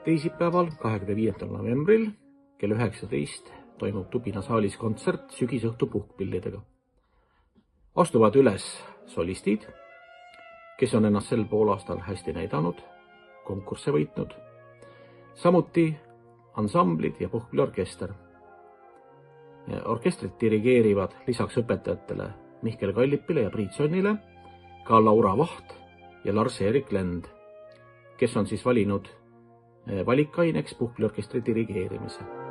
Teisipäeval, 25. novembril kell 19 toimub Tubina saalis kontsert sügisõhtu puhkpillidega. Astuvad üles solistid, kes on ennast sel poolaastal hästi näidanud, konkursse võitnud, samuti ansamblid ja puhkpilliorkester. Orkestrit dirigeerivad lisaks õpetajatele Mihkel Kallipile ja Priit Sonnile ka Laura Vaht ja Lars-Erik Lend, kes on siis valinud valikaineks puhkpilliorkestri dirigeerimise.